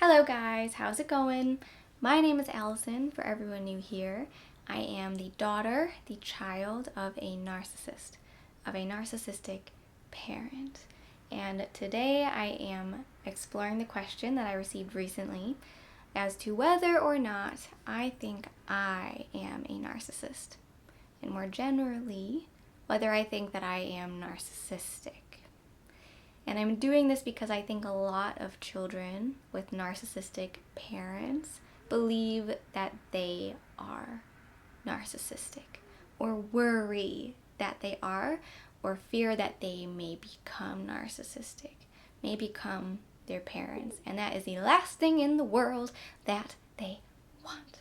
Hello guys, how's it going? My name is Allison, for everyone new here. I am the daughter, the child of a narcissist, of a narcissistic parent. And today I am exploring the question that I received recently as to whether or not I think I am a narcissist. And more generally, whether I think that I am narcissistic. And I'm doing this because I think a lot of children with narcissistic parents believe that they are narcissistic, or worry that they are, or fear that they may become narcissistic, may become their parents. And that is the last thing in the world that they want.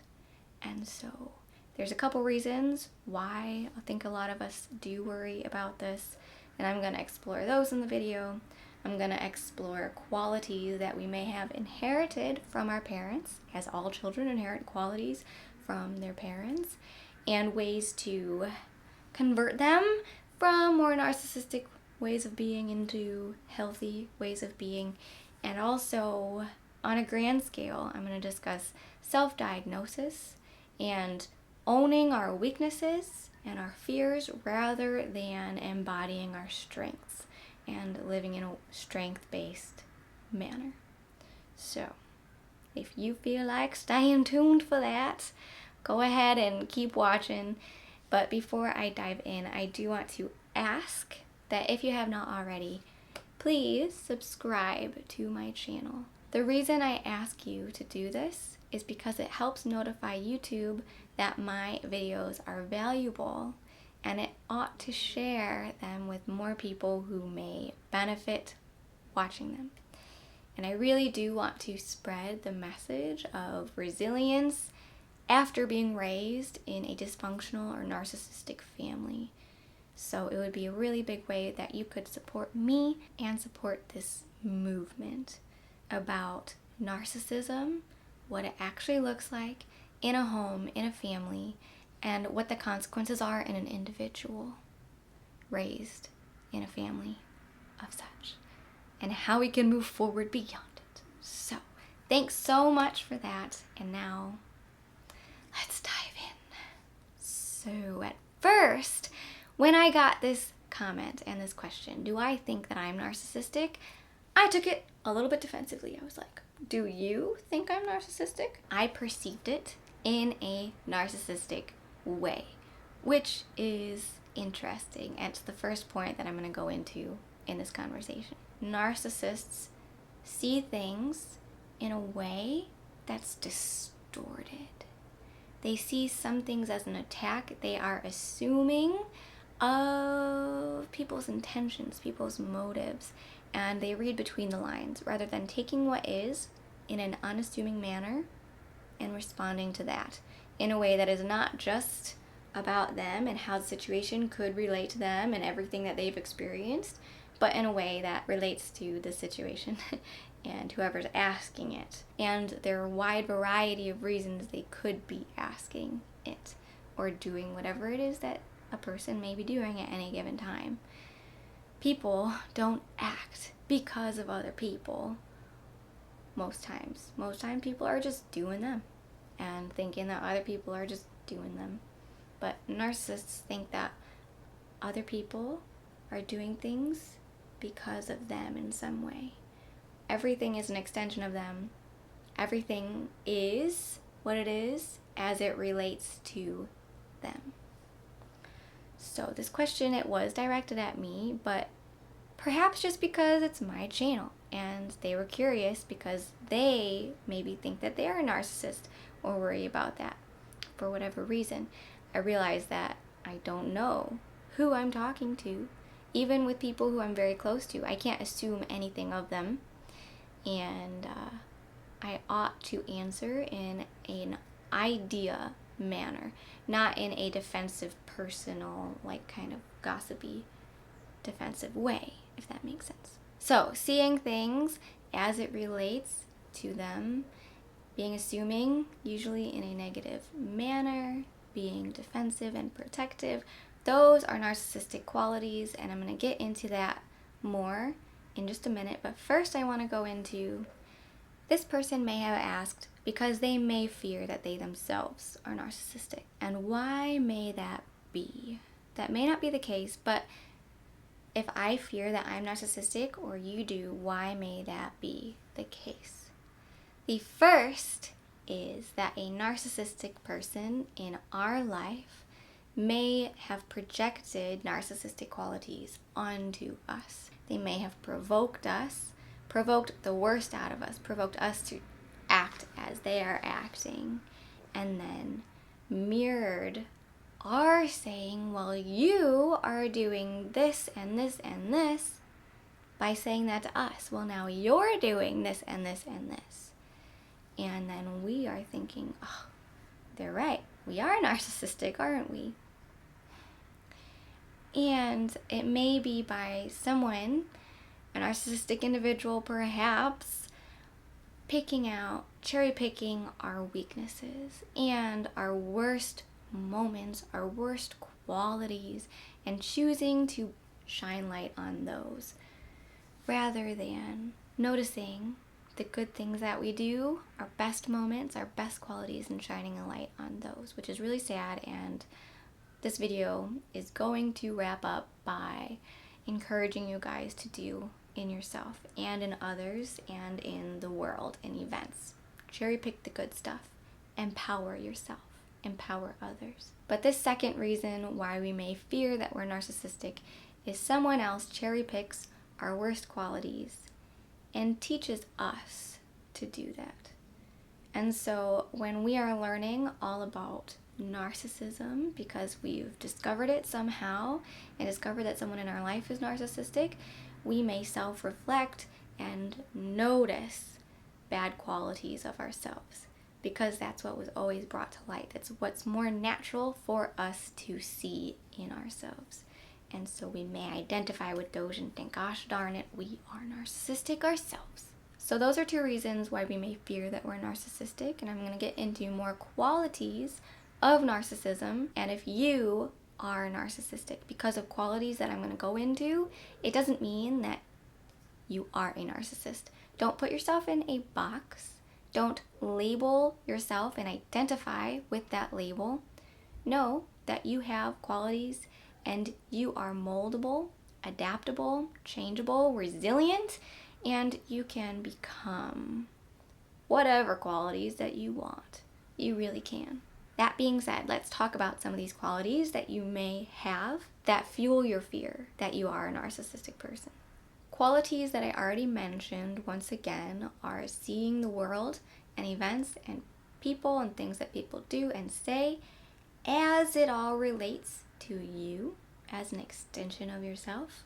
And so there's a couple reasons why I think a lot of us do worry about this, and I'm going to explore those in the video. I'm going to explore qualities that we may have inherited from our parents, as all children inherit qualities from their parents, and ways to convert them from more narcissistic ways of being into healthy ways of being. And also, on a grand scale, I'm going to discuss self-diagnosis and owning our weaknesses and our fears rather than embodying our strengths and living in a strength-based manner. So, if you feel like staying tuned for that, go ahead and keep watching. But before I dive in, I do want to ask that if you have not already, please subscribe to my channel. The reason I ask you to do this is because it helps notify YouTube that my videos are valuable, and it ought to share them with more people who may benefit watching them. And I really do want to spread the message of resilience after being raised in a dysfunctional or narcissistic family. So it would be a really big way that you could support me and support this movement about narcissism, what it actually looks like in a home, in a family, and what the consequences are in an individual raised in a family of such, and how we can move forward beyond it. So, thanks so much for that, and now, let's dive in. So, at first, when I got this comment and this question, do I think that I'm narcissistic? I took it a little bit defensively. I was like, do you think I'm narcissistic? I perceived it in a narcissistic way, which is interesting. And it's the first point that I'm going to go into in this conversation. Narcissists see things in a way that's distorted. They see some things as an attack. They are assuming of people's intentions, people's motives, and they read between the lines rather than taking what is in an unassuming manner and responding to that in a way that is not just about them and how the situation could relate to them and everything that they've experienced, but in a way that relates to the situation and whoever's asking it. And there are a wide variety of reasons they could be asking it or doing whatever it is that a person may be doing at any given time. People don't act because of other people most times. Most times people are just doing them and thinking that other people are just doing them. But narcissists think that other people are doing things because of them in some way. Everything is an extension of them. Everything is what it is as it relates to them. So this question, it was directed at me, but perhaps just because it's my channel and they were curious because they maybe think that they are a narcissist or worry about that for whatever reason. I realized that I don't know who I'm talking to, even with people who I'm very close to. I can't assume anything of them, and I ought to answer in an idea manner, not in a defensive, personal, like kind of gossipy, defensive way, if that makes sense. So, seeing things as it relates to them, being assuming, usually in a negative manner, being defensive and protective, those are narcissistic qualities, and I'm going to get into that more in just a minute. But first I want to go into This person may have asked because they may fear that they themselves are narcissistic. And why may that be? That may not be the case, but if I fear that I'm narcissistic or you do, why may that be the case? The first is that a narcissistic person in our life may have projected narcissistic qualities onto us. They may have provoked us, provoked the worst out of us, provoked us to act as they are acting, and then mirrored our saying, well, you are doing this and this and this, by saying that to us. Well, now you're doing this and this and this. And then we are thinking, oh, they're right. We are narcissistic, aren't we? And it may be by someone, a narcissistic individual perhaps, cherry picking our weaknesses and our worst moments, our worst qualities, and choosing to shine light on those rather than noticing the good things that we do, our best moments, our best qualities, and shining a light on those, which is really sad. And this video is going to wrap up by encouraging you guys to do in yourself and in others and in the world and events. Cherry pick the good stuff. Empower yourself. Empower others. But this second reason why we may fear that we're narcissistic is someone else cherry picks our worst qualities and teaches us to do that. And so when we are learning all about narcissism, because we've discovered it somehow and discovered that someone in our life is narcissistic, we may self-reflect and notice bad qualities of ourselves, because that's what was always brought to light. That's what's more natural for us to see in ourselves. And so we may identify with those and think, gosh darn it, we are narcissistic ourselves. So those are two reasons why we may fear that we're narcissistic, and I'm going to get into more qualities of narcissism. And if you are narcissistic because of qualities that I'm going to go into, it doesn't mean that you are a narcissist. Don't put yourself in a box. Don't label yourself and identify with that label. Know that you have qualities and you are moldable, adaptable, changeable, resilient, and you can become whatever qualities that you want. You really can. That being said, let's talk about some of these qualities that you may have that fuel your fear that you are a narcissistic person. Qualities that I already mentioned, once again, are seeing the world and events and people and things that people do and say as it all relates to you as an extension of yourself,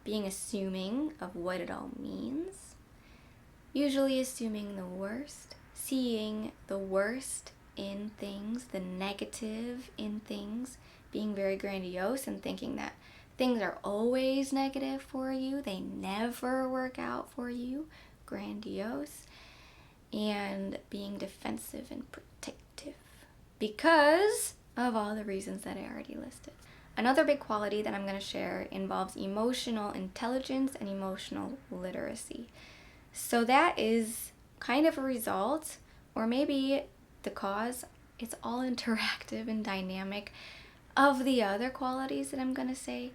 being assuming of what it all means, usually assuming the worst, seeing the worst in things, the negative in things, being very grandiose and thinking that things are always negative for you, they never work out for you, grandiose, and being defensive and protective because of all the reasons that I already listed. Another big quality that I'm going to share involves emotional intelligence and emotional literacy. So that is kind of a result, or maybe the cause, it's all interactive and dynamic, of the other qualities that I'm going to say,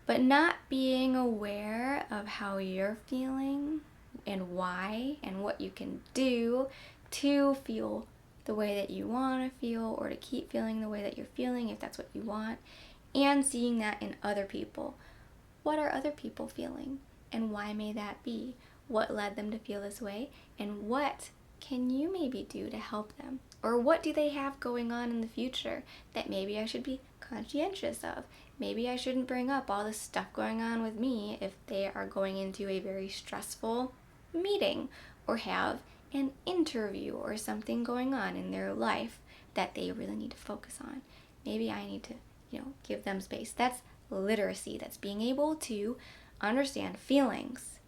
but not being aware of how you're feeling and why and what you can do to feel the way that you want to feel, or to keep feeling the way that you're feeling if that's what you want, and seeing that in other people. What are other people feeling and why may that be? What led them to feel this way, and what can you maybe do to help them? Or what do they have going on in the future that maybe I should be conscientious of? Maybe I shouldn't bring up all this stuff going on with me if they are going into a very stressful meeting or have an interview or something going on in their life that they really need to focus on. Maybe I need to, give them space. That's literacy. That's being able to understand feelings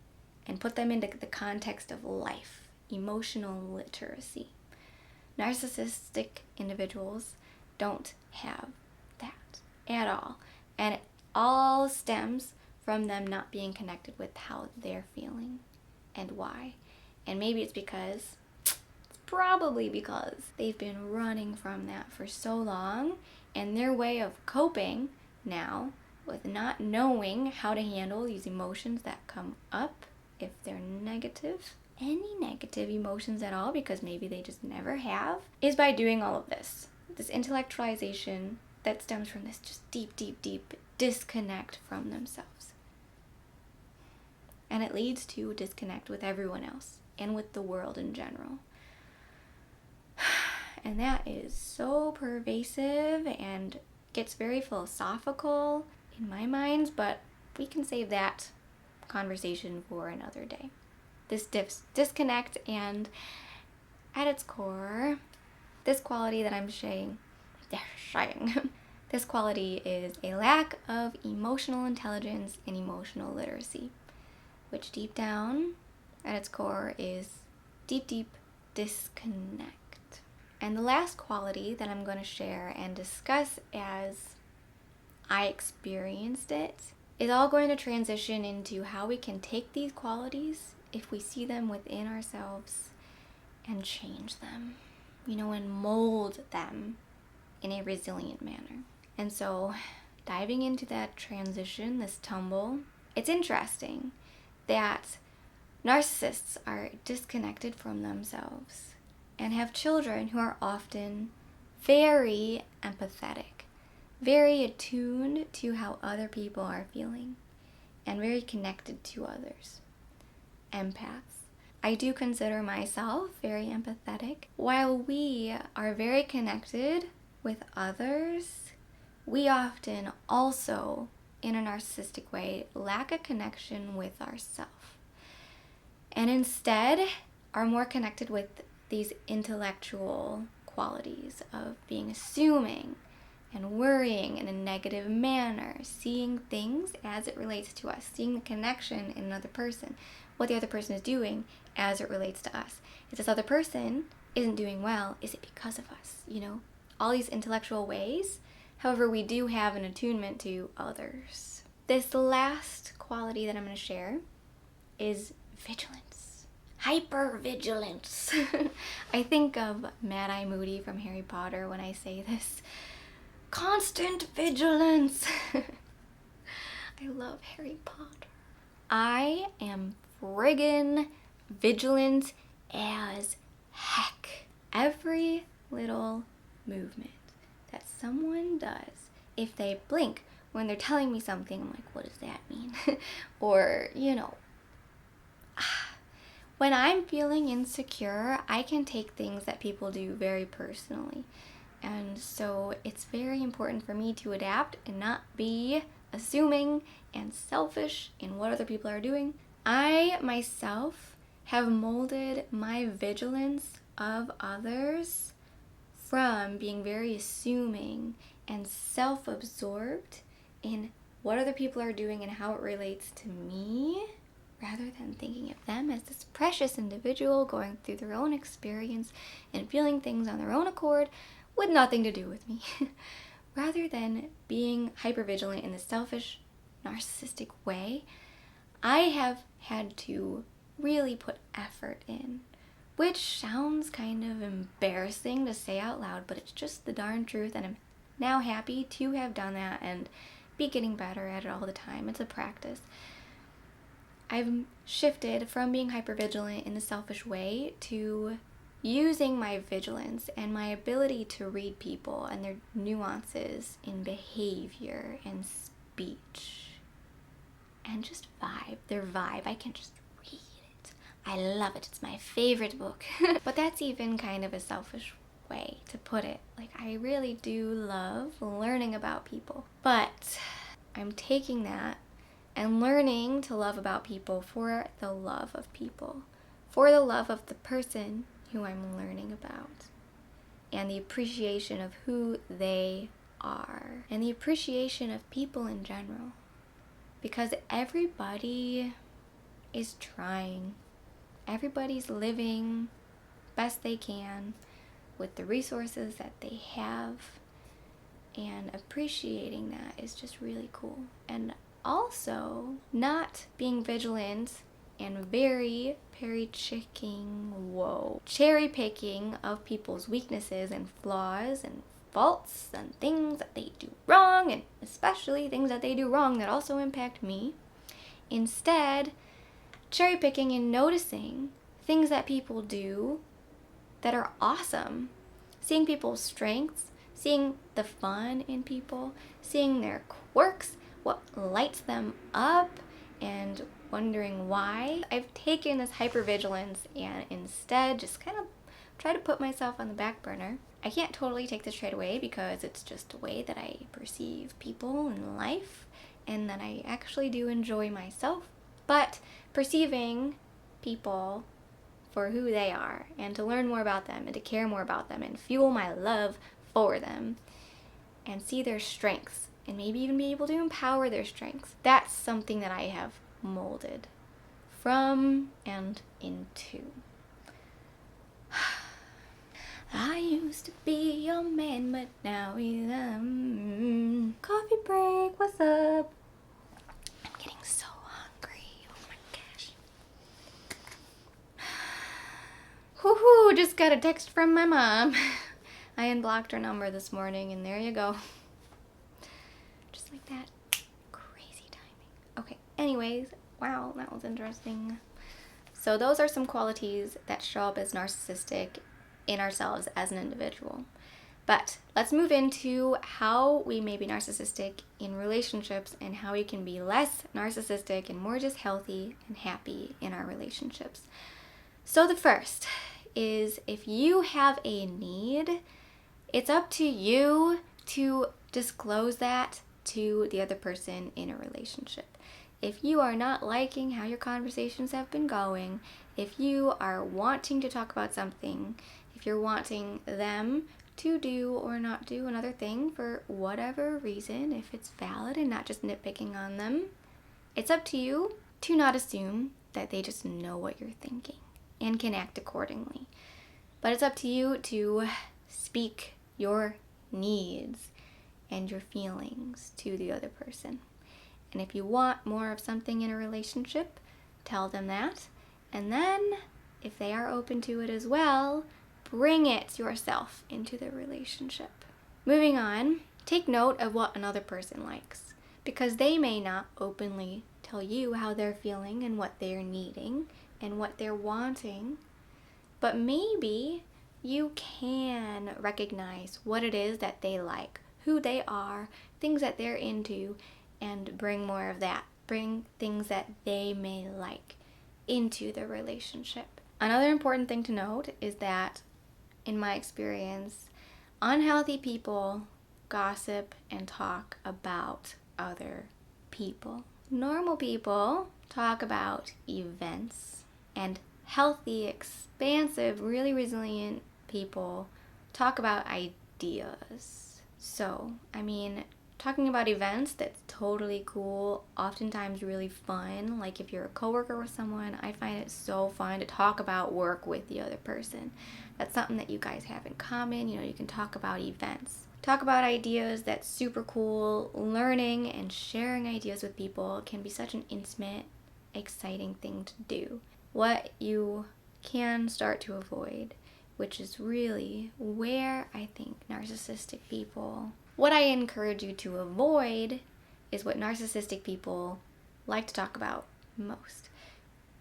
and put them into the context of life. Emotional literacy. Narcissistic individuals don't have that at all. And it all stems from them not being connected with how they're feeling and why. And maybe it's probably because they've been running from that for so long, and their way of coping now with not knowing how to handle these emotions that come up, if they're negative, any negative emotions at all, because maybe they just never have, is by doing all of this intellectualization that stems from this just deep disconnect from themselves. And it leads to a disconnect with everyone else and with the world in general. And that is so pervasive and gets very philosophical in my mind, but we can save that conversation for another day. This disconnect, and at its core, this quality that I'm saying, this quality is a lack of emotional intelligence and emotional literacy, which deep down at its core is deep disconnect. And the last quality that I'm going to share and discuss as I experienced it is all going to transition into how we can take these qualities, if we see them within ourselves, and change them, and mold them in a resilient manner. And so, diving into that transition, this tumble, it's interesting that narcissists are disconnected from themselves and have children who are often very empathetic, very attuned to how other people are feeling, and very connected to others. Empaths. I do consider myself very empathetic. While we are very connected with others, we often also, in a narcissistic way, lack a connection with ourselves. And instead are more connected with these intellectual qualities of being assuming and worrying in a negative manner, seeing things as it relates to us, seeing the connection in another person, what the other person is doing as it relates to us. If this other person isn't doing well, is it because of us? All these intellectual ways. However, we do have an attunement to others. This last quality that I'm going to share is vigilance. Hypervigilance. I think of Mad-Eye Moody from Harry Potter when I say this. Constant vigilance. I love Harry Potter. I am friggin' vigilant as heck. Every little movement that someone does, if they blink when they're telling me something, I'm like, what does that mean? Or, when I'm feeling insecure, I can take things that people do very personally. And so it's very important for me to adapt and not be assuming and selfish in what other people are doing. I myself have molded my vigilance of others from being very assuming and self-absorbed in what other people are doing and how it relates to me, rather than thinking of them as this precious individual going through their own experience and feeling things on their own accord with nothing to do with me. Rather than being hypervigilant in the selfish, narcissistic way, I have had to really put effort in, which sounds kind of embarrassing to say out loud, but it's just the darn truth, and I'm now happy to have done that and be getting better at it all the time. It's a practice. I've shifted from being hypervigilant in the selfish way to using my vigilance and my ability to read people and their nuances in behavior and speech and just their vibe. I can just read it. I love it. It's my favorite book. But that's even kind of a selfish way to put it. Like, I really do love learning about people, but I'm taking that and learning to love about people for the love of people, for the love of the person who I'm learning about, and the appreciation of who they are, and the appreciation of people in general. Because everybody is trying. Everybody's living best they can with the resources that they have, and appreciating that is just really cool. And also, not being vigilant and very cherry picking of people's weaknesses and flaws and faults and things that they do wrong, and especially things that they do wrong that also impact me. Instead, cherry picking and noticing things that people do that are awesome. Seeing people's strengths, seeing the fun in people, seeing their quirks, what lights them up, and wondering why. I've taken this hypervigilance and instead just kind of try to put myself on the back burner. I can't totally take this straight away because it's just a way that I perceive people in life and that I actually do enjoy myself. But perceiving people for who they are and to learn more about them and to care more about them and fuel my love for them and see their strengths and maybe even be able to empower their strengths. That's something that I have molded from and into. I used to be your man, but now he's coffee break, what's up? I'm getting so hungry, oh my gosh. Woohoo, just got a text from my mom. I unblocked her number this morning and there you go. Just like that. Crazy timing. Okay, anyways, wow, that was interesting. So those are some qualities that show up as narcissistic in ourselves as an individual. But let's move into how we may be narcissistic in relationships and how we can be less narcissistic and more just healthy and happy in our relationships. So the first is, if you have a need, it's up to you to disclose that to the other person in a relationship. If you are not liking how your conversations have been going, if you are wanting to talk about something, if you're wanting them to do or not do another thing for whatever reason, if it's valid and not just nitpicking on them, it's up to you to not assume that they just know what you're thinking and can act accordingly. But it's up to you to speak your needs and your feelings to the other person. And if you want more of something in a relationship, tell them that. And then, if they are open to it as well, bring it yourself into the relationship. Moving on, take note of what another person likes, because they may not openly tell you how they're feeling and what they're needing and what they're wanting, but maybe you can recognize what it is that they like, who they are, things that they're into, and bring more of that. Bring things that they may like into the relationship. Another important thing to note is that, in my experience, unhealthy people gossip and talk about other people. Normal people talk about events, and healthy, expansive, really resilient people talk about ideas. So, talking about events, that's totally cool, oftentimes really fun. Like if you're a coworker with someone, I find it so fun to talk about work with the other person. That's something that you guys have in common. You can talk about events. Talk about ideas, that's super cool. Learning and sharing ideas with people can be such an intimate, exciting thing to do. What you can start to avoid, which is really where I think narcissistic people, what I encourage you to avoid is what narcissistic people like to talk about most,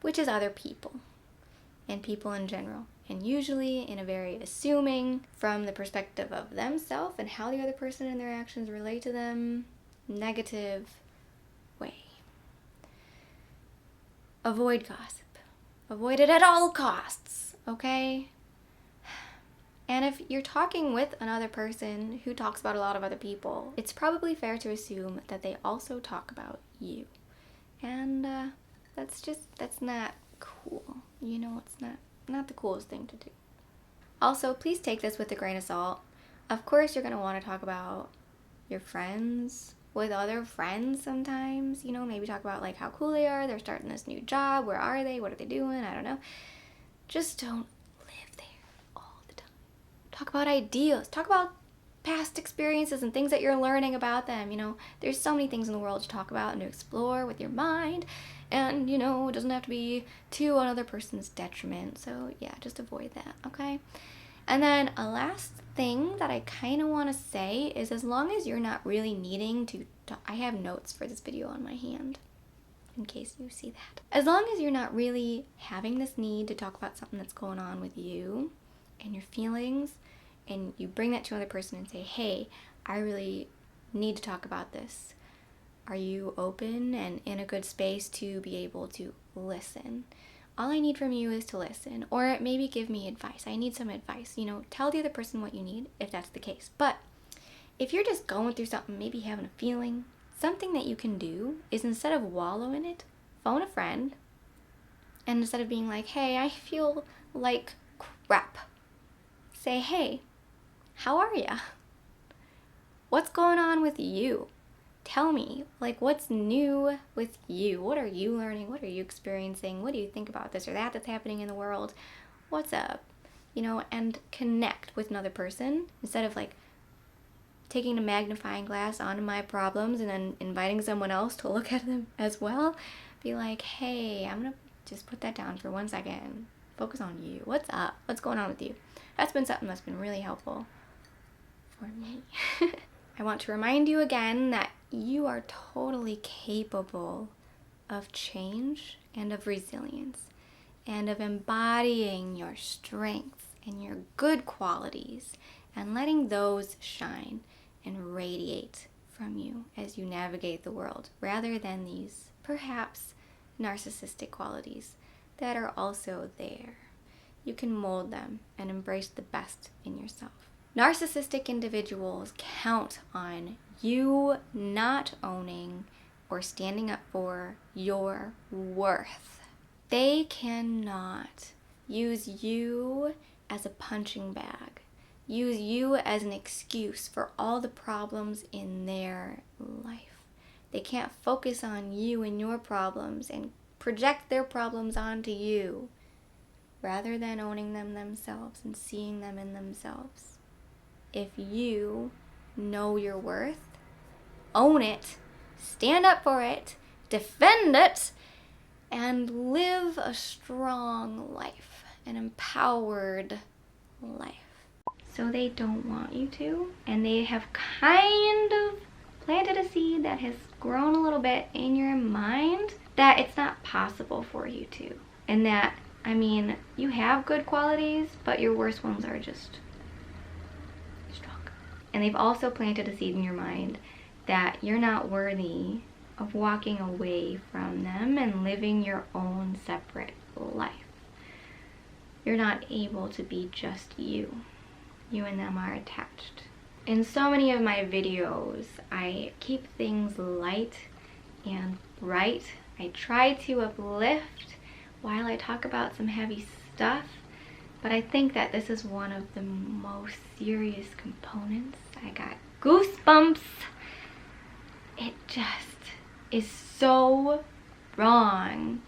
which is other people and people in general. And usually in a very assuming, from the perspective of themselves and how the other person and their actions relate to them, negative way. Avoid gossip. Avoid it at all costs, okay? And if you're talking with another person who talks about a lot of other people, it's probably fair to assume that they also talk about you. And that's not cool. It's not the coolest thing to do. Also, please take this with a grain of salt. Of course, you're going to want to talk about your friends with other friends sometimes. Maybe talk about like how cool they are. They're starting this new job. Where are they? What are they doing? I don't know. Just don't live there all the time. Talk about ideas. Talk about past experiences and things that you're learning about them. There's so many things in the world to talk about and to explore with your mind And, you know, it doesn't have to be to another person's detriment. So yeah, just avoid that, okay? And then a last thing that I kind of want to say is, as long as you're not really needing to I have notes for this video on my hand in case you see that. As long as you're not really having this need to talk about something that's going on with you and your feelings, and you bring that to another person and say, hey, I really need to talk about this. Are you open and in a good space to be able to listen? All I need from you is to listen, or maybe give me advice. I need some advice. You know, tell the other person what you need if that's the case. But if you're just going through something, maybe having a feeling, something that you can do is, instead of wallow in it, phone a friend, and instead of being like, hey, I feel like crap, say, hey, how are ya? What's going on with you? Tell me, like, what's new with you? What are you learning? What are you experiencing? What do you think about this or that that's happening in the world? What's up? You know, and connect with another person instead of like taking a magnifying glass onto my problems and then inviting someone else to look at them as well. Be like, hey, I'm gonna just put that down for 1 second. Focus on you. What's up? What's going on with you? That's been something that's been really helpful for me. I want to remind you again that you are totally capable of change and of resilience and of embodying your strengths and your good qualities and letting those shine and radiate from you as you navigate the world, rather than these perhaps narcissistic qualities that are also there. You can mold them and embrace the best in yourself. Narcissistic individuals count on you not owning or standing up for your worth. They cannot use you as a punching bag, use you as an excuse for all the problems in their life. They can't focus on you and your problems and project their problems onto you, rather than owning them themselves and seeing them in themselves. If you know your worth, own it, stand up for it, defend it, and live a strong life, an empowered life. So they don't want you to, and they have kind of planted a seed that has grown a little bit in your mind that it's not possible for you to. And that, I mean, you have good qualities, but your worst ones are just strong. And they've also planted a seed in your mind that you're not worthy of walking away from them and living your own separate life. You're not able to be just you. You and them are attached. In so many of my videos, I keep things light and bright. I try to uplift while I talk about some heavy stuff, but I think that this is one of the most serious components. I got goosebumps. It just is so wrong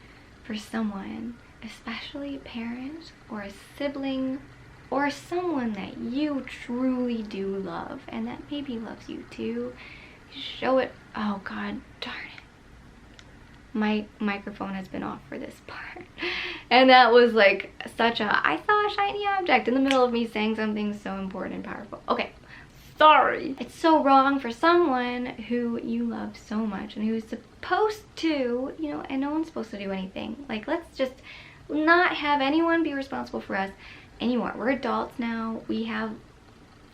for someone, especially a parent or a sibling or someone that you truly do love and that maybe loves you too. Show it. Oh god darn it. My microphone has been off for this part. And that was like such a, I saw a shiny object in the middle of me saying something so important and powerful. Okay, sorry. It's so wrong for someone who you love so much and who's supposed to, you know, and no one's supposed to do anything. Like, let's just not have anyone be responsible for us anymore. We're adults now. We have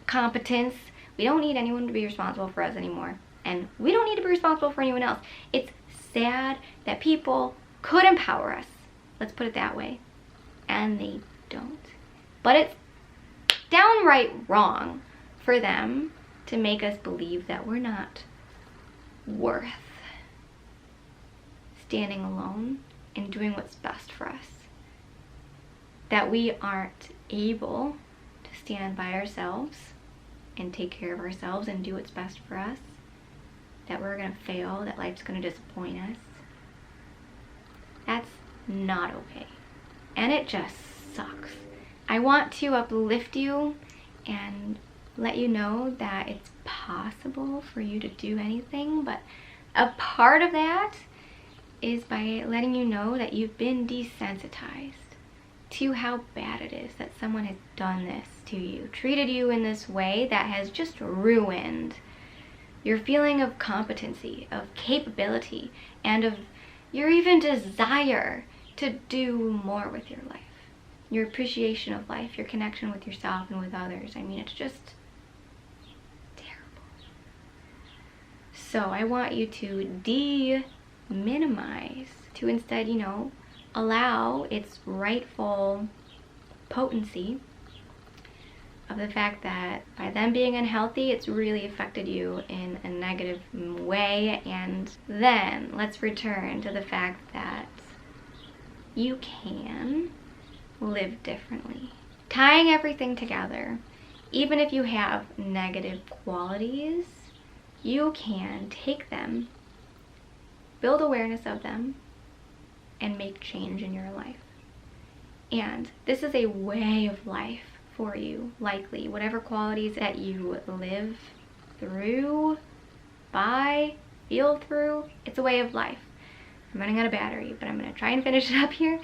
competence. We don't need anyone to be responsible for us anymore. And we don't need to be responsible for anyone else. It's sad that people could empower us. Let's put it that way. And they don't. But it's downright wrong for them to make us believe that we're not worth standing alone and doing what's best for us. That we aren't able to stand by ourselves and take care of ourselves and do what's best for us. That we're gonna fail, that life's gonna disappoint us. That's not okay. And it just sucks. I want to uplift you and let you know that it's possible for you to do anything, but a part of that is by letting you know that you've been desensitized to how bad it is that someone has done this to you, treated you in this way that has just ruined your feeling of competency, of capability, and of your even desire to do more with your life. Your appreciation of life, your connection with yourself and with others. I mean, it's just terrible. So I want you to de-minimize, to instead, allow its rightful potency of the fact that by them being unhealthy, it's really affected you in a negative way. And then let's return to the fact that you can live differently. Tying everything together, even if you have negative qualities, you can take them, build awareness of them, and make change in your life. And this is a way of life for you, likely. Whatever qualities that you live through, by, feel through, it's a way of life. I'm running out of battery, but I'm gonna try and finish it up here.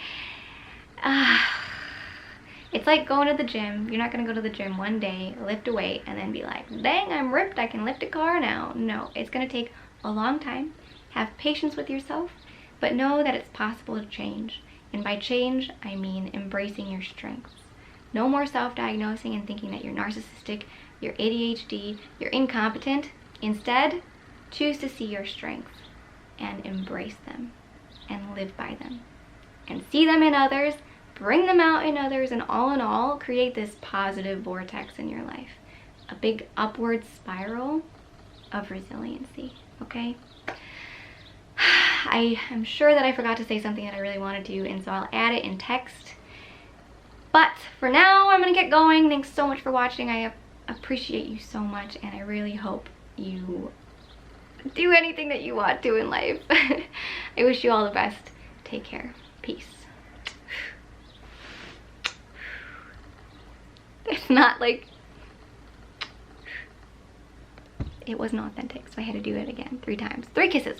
It's like going to the gym. You're not gonna go to the gym one day, lift a weight, and then be like, dang, I'm ripped, I can lift a car now. No, it's gonna take a long time. Have patience with yourself, but know that it's possible to change. And by change, I mean embracing your strengths. No more self-diagnosing and thinking that you're narcissistic, you're ADHD, you're incompetent. Instead, choose to see your strengths and embrace them and live by them. And see them in others, bring them out in others, and all in all, create this positive vortex in your life. A big upward spiral of resiliency, okay? I am sure that I forgot to say something that I really wanted to, and so I'll add it in text. But for now, I'm gonna get going. Thanks so much for watching. I appreciate you so much, and I really hope you do anything that you want to in life. I wish you all the best. Take care. Peace. It's not like... It wasn't authentic, so I had to do it again 3 times. 3 kisses.